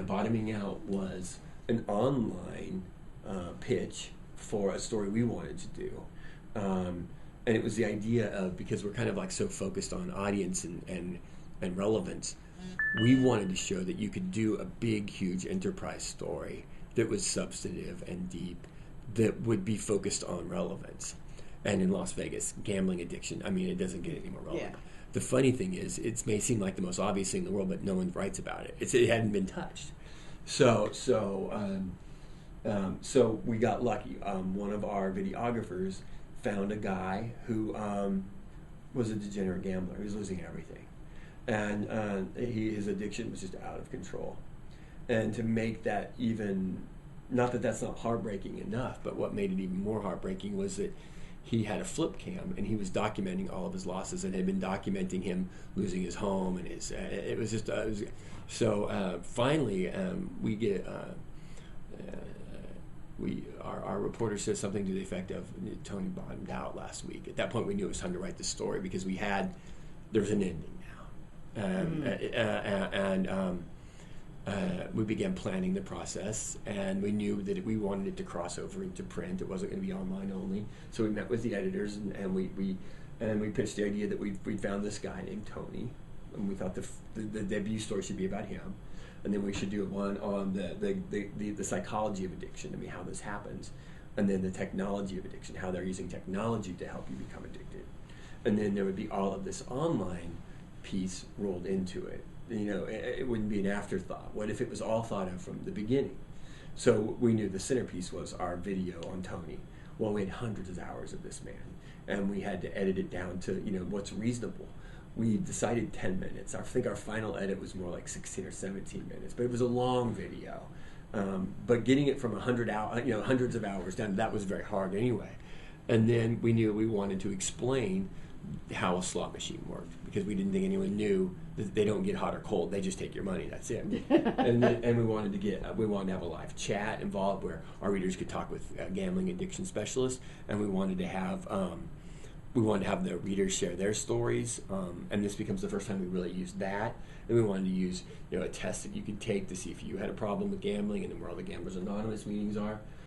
bottoming out was an online pitch for a story we wanted to do. And it was the idea of, because we're kind of like so focused on audience and relevance, we wanted to show that you could do a big, huge enterprise story that was substantive and deep, that would be focused on relevance. And in Las Vegas, gambling addiction, I mean, it doesn't get any more relevant. Yeah. The funny thing is, it may seem like the most obvious thing in the world, but no one writes about it. It hadn't been touched. So we got lucky. One of our videographers found a guy who was a degenerate gambler. He was losing everything. And his addiction was just out of control. And to make that even, not that that's not heartbreaking enough, but what made it even more heartbreaking was that he had a flip cam and he was documenting all of his losses and had been documenting him losing his home and his. It was just finally we get. Our reporter said something to the effect of, Tony bottomed out last week. At that point, we knew it was time to write the story because there was an ending now, we began planning the process, and we knew that we wanted it to cross over into print. It wasn't going to be online only. So we met with the editors, and we pitched the idea that we'd found this guy named Tony, and we thought the debut story should be about him. And then we should do one on the psychology of addiction, I mean, how this happens. And then the technology of addiction, how they're using technology to help you become addicted. And then there would be all of this online piece rolled into it. It wouldn't be an afterthought. What if it was all thought of from the beginning? So we knew the centerpiece was our video on Tony. Well, we had hundreds of hours of this man, and we had to edit it down to, what's reasonable. We decided 10 minutes. I think our final edit was more like 16 or 17 minutes, but it was a long video. But getting it from hundreds of hours down, that was very hard anyway. And then we knew we wanted to explain how a slot machine worked, because we didn't think anyone knew that they don't get hot or cold. They just take your money. That's it. and we wanted to have a live chat involved where our readers could talk with gambling addiction specialists, and we wanted to have the readers share their stories, and this becomes the first time we really used that. And we wanted to use a test that you could take to see if you had a problem with gambling, and then where all the Gamblers Anonymous meetings are.